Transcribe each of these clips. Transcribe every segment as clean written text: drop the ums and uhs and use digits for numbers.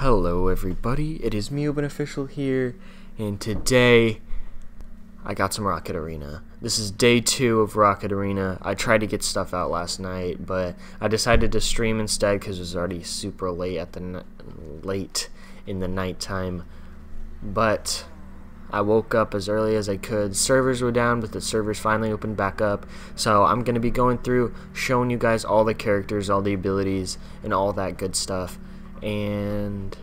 Hello everybody, it is me, Boon Official here, and today I got some Rocket Arena. This is day 2 of Rocket Arena. I tried to get stuff out last night, but I decided to stream instead because it was already super late in the nighttime. But I woke up as early as I could. Servers were down, but the servers finally opened back up. So I'm going to be going through, showing you guys all the characters, all the abilities, and all that good stuff. And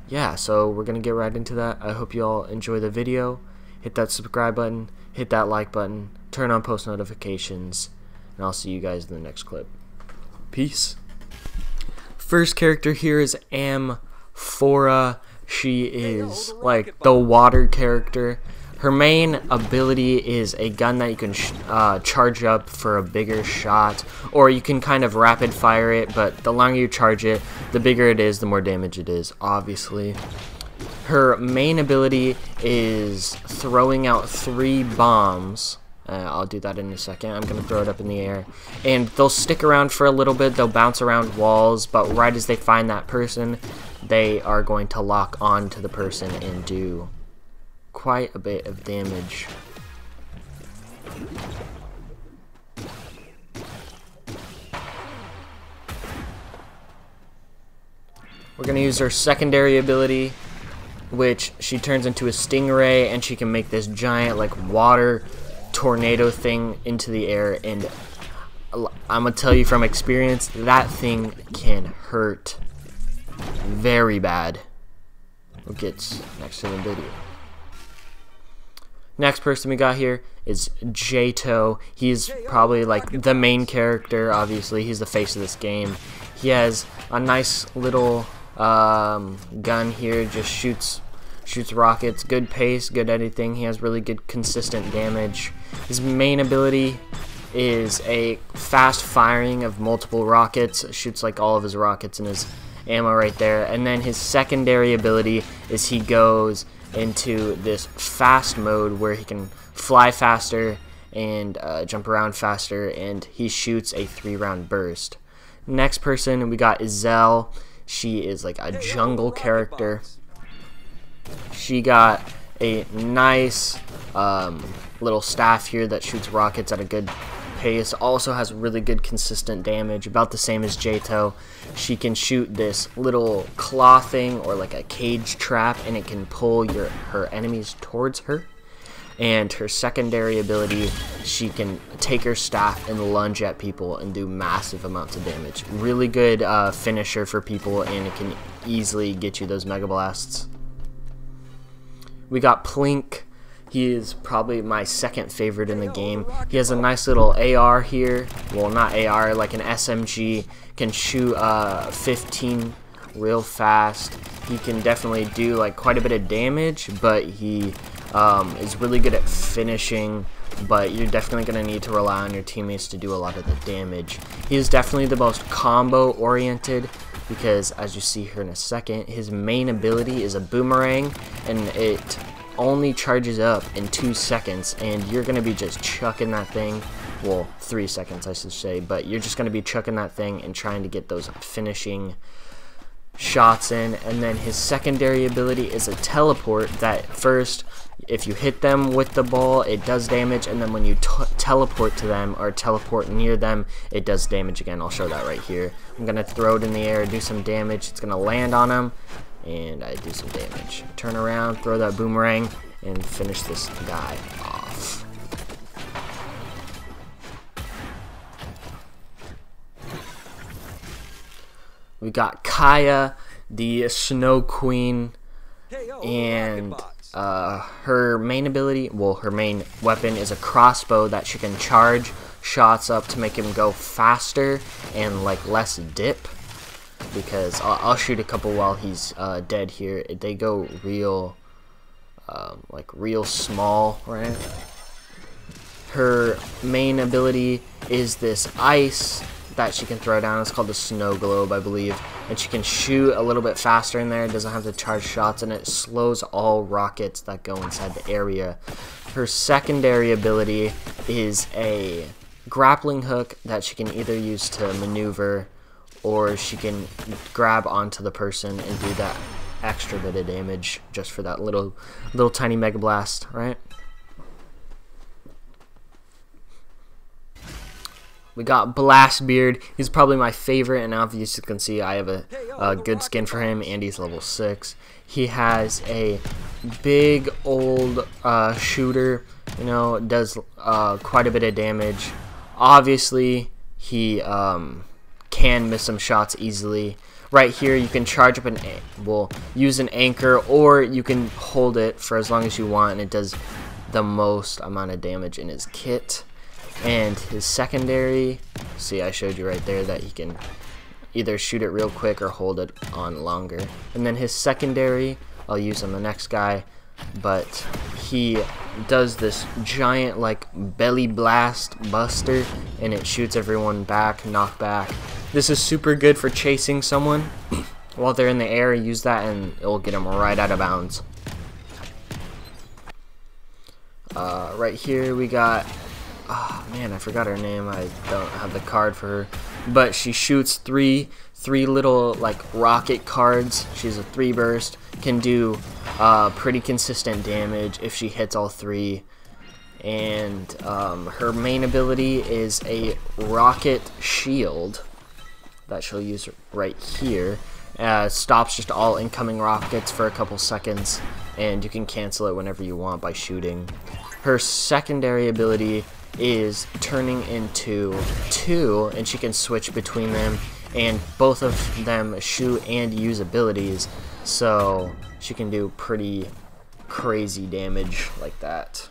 yeah, so we're gonna get right into that. I hope you all enjoy the video. Hit that subscribe button, hit that like button, turn on post notifications, and I'll see you guys in the next clip. Peace. First character here is Ameba. She is like the water character. Her main ability is a gun that you can charge up for a bigger shot, or you can kind of rapid fire it, but the longer you charge it, the bigger it is, the more damage it is, obviously. Her main ability is throwing out 3 bombs. I'll do that in a second. I'm going to throw it up in the air. And they'll stick around for a little bit, they'll bounce around walls, but right as they find that person, they are going to lock on to the person and do quite a bit of damage. We're going to use her secondary ability, which she turns into a stingray, and she can make this giant like water tornado thing into the air, and I'm going to tell you from experience, that thing can hurt very bad. We'll get next to the video. Next person we got here is Jotaro. He's probably like the main character, obviously. He's the face of this game. He has a nice little gun here, just shoots rockets, good pace, good anything. He has really good consistent damage. His main ability is a fast firing of multiple rockets, shoots like all of his rockets in his ammo right there. And then his secondary ability is he goes into this fast mode where he can fly faster and jump around faster, and he shoots a 3-round burst. Next person we got is Zell. She is like a jungle character. She got a nice little staff here that shoots rockets at a good pace, also has really good consistent damage, about the same as Jotaro. She can shoot this little claw thing or like a cage trap, and it can pull her enemies towards her. And her secondary ability, she can take her staff and lunge at people and do massive amounts of damage. Really good finisher for people, and it can easily get you those Mega Blasts. We got Plink. He is probably my second favorite in the game. He has a nice little AR here. Well, not AR, like an SMG. Can shoot 15 real fast. He can definitely do like quite a bit of damage, but he is really good at finishing. But you're definitely going to need to rely on your teammates to do a lot of the damage. He is definitely the most combo oriented, because as you see here in a second, his main ability is a boomerang, and it only charges up in 2 seconds, and you're going to be just chucking that thing, well, 3 seconds I should say, but you're just going to be chucking that thing and trying to get those finishing shots in. And then his secondary ability is a teleport that first, if you hit them with the ball, it does damage, and then when you teleport to them or teleport near them, it does damage again. I'll show that right here. I'm going to throw it in the air, do some damage. It's going to land on him, and I do some damage. Turn around, throw that boomerang, and finish this guy off. We got Kaya, the Snow Queen, and her main ability, well, her main weapon is a crossbow that she can charge shots up to make him go faster and like less dip. Because I'll shoot a couple while he's dead here. They go real, like real small, right? Her main ability is this ice that she can throw down. It's called the snow globe, I believe. And she can shoot a little bit faster in there. It doesn't have to charge shots, and it slows all rockets that go inside the area. Her secondary ability is a grappling hook that she can either use to maneuver or she can grab onto the person and do that extra bit of damage just for that little tiny Mega Blast, right? We got Blastbeard. He's probably my favorite, and obviously you can see I have a good skin for him, and he's level 6. He has a big old shooter, you know, does quite a bit of damage. Obviously, he can miss some shots easily. Right here, you can charge up use an anchor, or you can hold it for as long as you want, and it does the most amount of damage in his kit. And his secondary, see, I showed you right there that he can either shoot it real quick or hold it on longer. And then his secondary, I'll use on the next guy, but he does this giant like belly blast buster, and it shoots everyone back, knockback. This is super good for chasing someone while they're in the air. Use that and it'll get them right out of bounds. Right here we got, oh man, I forgot her name. I don't have the card for her, but she shoots three little like rocket cards. She's a 3 burst, can do pretty consistent damage if she hits all 3. And her main ability is a rocket shield that she'll use right here. Stops just all incoming rockets for a couple seconds, and you can cancel it whenever you want by shooting. Her secondary ability is turning into 2, and she can switch between them, and both of them shoot and use abilities, so she can do pretty crazy damage like that.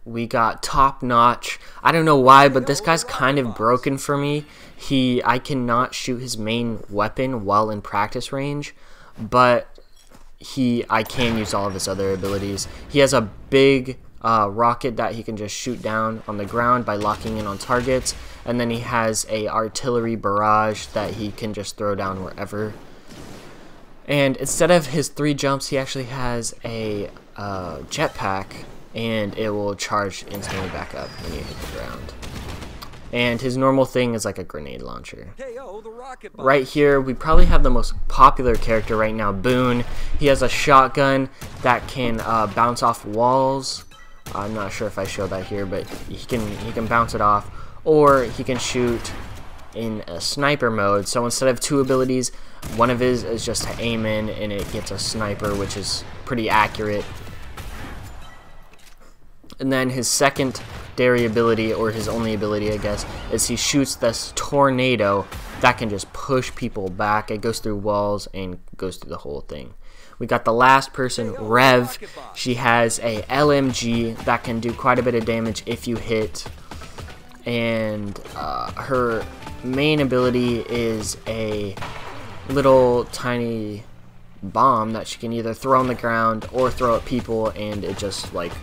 We got Top Notch. I don't know why, but this guy's kind of broken for me. I cannot shoot his main weapon while in practice range, but I can use all of his other abilities. He has a big rocket that he can just shoot down on the ground by locking in on targets, and then he has a artillery barrage that he can just throw down wherever. And instead of his 3 jumps, he actually has a jetpack, and it will charge instantly back up when you hit the ground. And his normal thing is like a grenade launcher. Right here, we probably have the most popular character right now, Boon. He has a shotgun that can bounce off walls. I'm not sure if I show that here, but he can bounce it off, or he can shoot in a sniper mode. So instead of 2 abilities, one of his is just to aim in, and it gets a sniper, which is pretty accurate. And then his secondary ability, or his only ability I guess, is he shoots this tornado that can just push people back. It goes through walls and goes through the whole thing. We got the last person, Rev. She has a LMG that can do quite a bit of damage if you hit, and her main ability is a little tiny bomb that she can either throw on the ground or throw at people, and it just like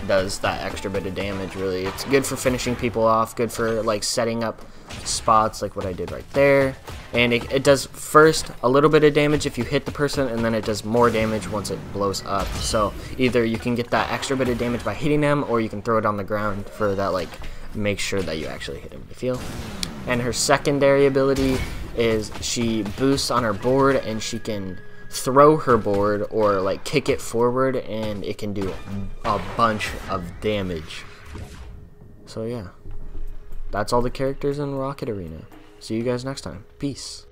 does that extra bit of damage. Really, it's good for finishing people off, good for like setting up spots like what I did right there. And it does first a little bit of damage if you hit the person, and then it does more damage once it blows up. So either you can get that extra bit of damage by hitting them, or you can throw it on the ground for that, like, make sure that you actually hit him, you feel? And her secondary ability is she boosts on her board, and she can throw her board or like kick it forward, and it can do a bunch of damage. So yeah, that's all the characters in Rocket Arena. See you guys next time. Peace.